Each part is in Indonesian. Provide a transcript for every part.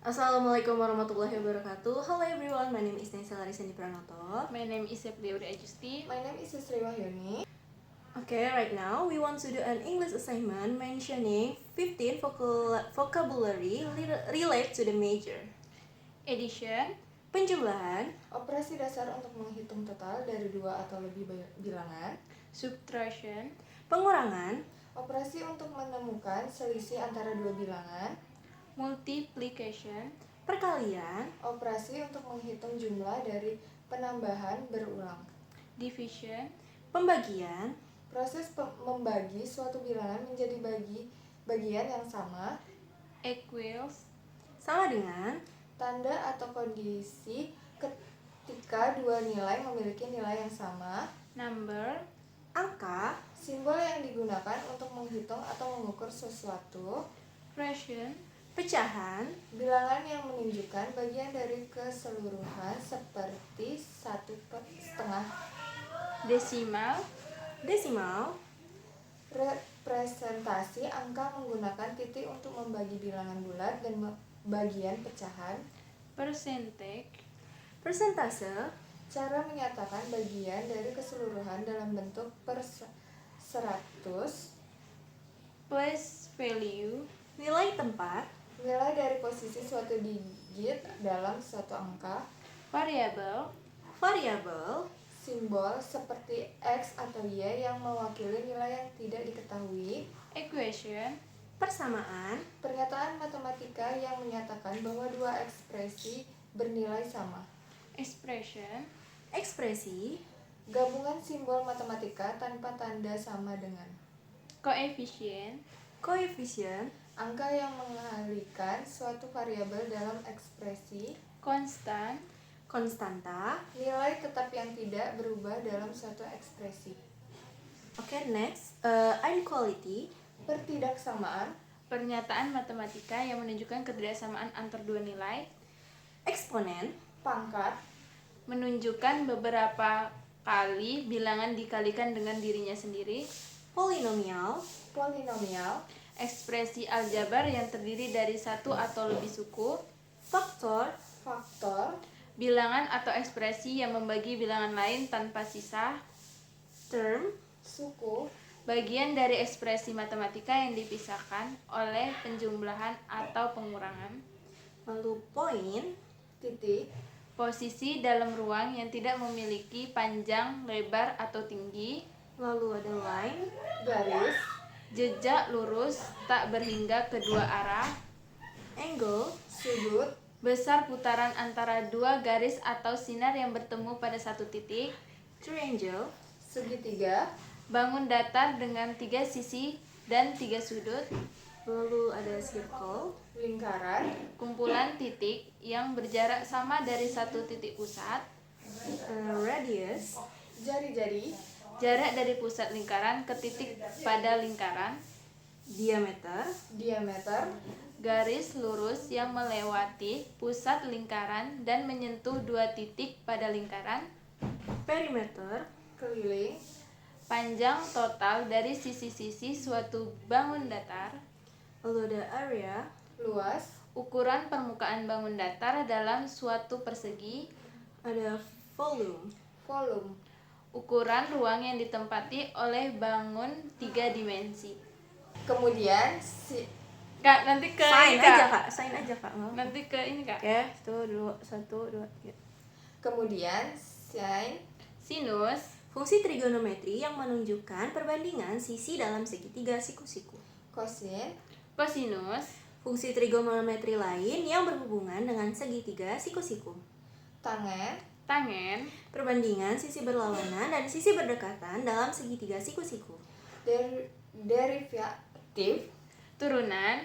Assalamualaikum warahmatullahi wabarakatuh. Hello everyone, my name is Nesa Larisani Pranoto. My name is Septiauri Ajusti. My name is Sri Wahyuni. Okay, right now we want to do an English assignment mentioning 15 vocabulary relate to the major. Addition, Penjumlahan, Operasi dasar untuk menghitung total dari dua atau lebih bilangan. subtraction, pengurangan, Operasi untuk menemukan selisih antara dua bilangan. multiplication, perkalian, Operasi untuk menghitung jumlah dari penambahan berulang. division, pembagian, Proses membagi suatu bilangan menjadi bagian yang sama. equals, sama dengan, Tanda atau kondisi ketika dua nilai memiliki nilai yang sama. number, angka, Simbol yang digunakan untuk menghitung atau mengukur sesuatu. fraction, pecahan, Bilangan yang menunjukkan bagian dari keseluruhan seperti 1/2. decimal, desimal, Representasi angka menggunakan titik untuk membagi bilangan bulat dan bagian pecahan. percentage, persentase, Cara menyatakan bagian dari keseluruhan dalam bentuk per 100. place value, nilai tempat, Nilai dari posisi suatu digit dalam suatu angka. variable, variabel, Simbol seperti X atau Y yang mewakili nilai yang tidak diketahui. equation, persamaan, Pernyataan matematika yang menyatakan bahwa dua ekspresi bernilai sama. expression, ekspresi, Gabungan simbol matematika tanpa tanda sama dengan. coefficient, koefisien, Angka yang mengalihkan suatu variabel dalam ekspresi. constant, konstanta. Nilai tetap yang tidak berubah dalam suatu ekspresi. Okay, next, inequality, Pertidaksamaan. pernyataan matematika yang menunjukkan ketidaksamaan antar dua nilai, eksponen, Pangkat. menunjukkan beberapa kali bilangan dikalikan dengan dirinya sendiri, polinomial, Polinomial. ekspresi aljabar yang terdiri dari satu atau lebih suku, faktor, Faktor. bilangan atau ekspresi yang membagi bilangan lain tanpa sisa, term, Suku. bagian dari ekspresi matematika yang dipisahkan oleh penjumlahan atau pengurangan, lalu point, Titik. posisi dalam ruang yang tidak memiliki panjang, lebar, atau tinggi, lalu ada line, Garis. jejak lurus tak berhingga kedua arah, angle, Sudut. besar putaran antara dua garis atau sinar yang bertemu pada satu titik, triangle, Segitiga. bangun datar dengan 3 sisi dan 3 sudut, lalu ada circle, Lingkaran. kumpulan titik yang berjarak sama dari satu titik pusat, radius, Jari-jari. jarak dari pusat lingkaran ke titik pada lingkaran, diameter, Diameter. garis lurus yang melewati pusat lingkaran dan menyentuh dua titik pada lingkaran, perimeter, Keliling. panjang total dari sisi-sisi suatu bangun datar, lalu ada area, Luas. ukuran permukaan bangun datar dalam suatu persegi, ada volume, Volume. ukuran ruang yang ditempati oleh bangun 3 dimensi. Kemudian Kak, nanti ke sign ini, aja Kak. kak, sign aja kak. Nanti ke ini, Kak. Oke, 1, 2, 3. kemudian sin. Sinus, Fungsi trigonometri yang menunjukkan perbandingan sisi dalam segitiga siku-siku. Kosin. kosinus, Fungsi trigonometri lain yang berhubungan dengan segitiga siku-siku. Tangen. tangen, Perbandingan sisi berlawanan dan sisi berdekatan dalam segitiga siku-siku. Derivatif. turunan,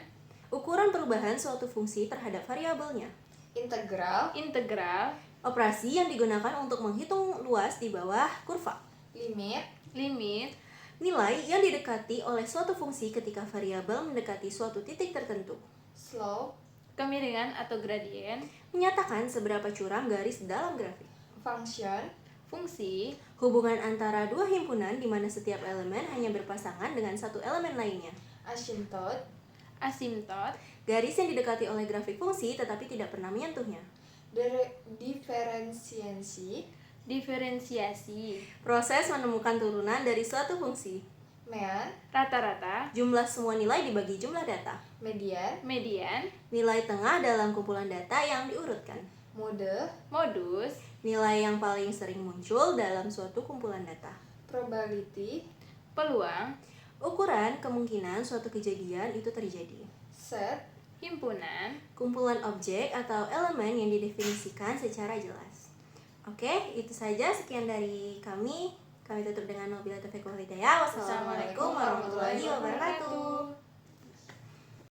Ukuran perubahan suatu fungsi terhadap variabelnya. Integral. integral, Operasi yang digunakan untuk menghitung luas di bawah kurva. Limit. limit, Nilai yang didekati oleh suatu fungsi ketika variabel mendekati suatu titik tertentu. Slope. kemiringan atau gradien, Menyatakan seberapa curam garis dalam grafik. Function. fungsi, Hubungan antara dua himpunan di mana setiap elemen hanya berpasangan dengan satu elemen lainnya. Asymptote. Asimtot. Garis yang didekati oleh grafik fungsi tetapi tidak pernah menyentuhnya. Diferensiasi. Diferensiasi. Proses menemukan turunan dari suatu fungsi. Mean. Rata-rata. Jumlah semua nilai dibagi jumlah data. Median. Median. Nilai tengah dalam kumpulan data yang diurutkan. Mode. Modus. Nilai yang paling sering muncul dalam suatu kumpulan data. Probability. Peluang. Ukuran kemungkinan suatu kejadian itu terjadi. Set. Himpunan. Kumpulan objek atau elemen yang didefinisikan secara jelas. Oke, itu saja sekian dari kami. Kami tutup dengan wabillahi taufiq wal hidayah. Wassalamualaikum warahmatullahi wabarakatuh.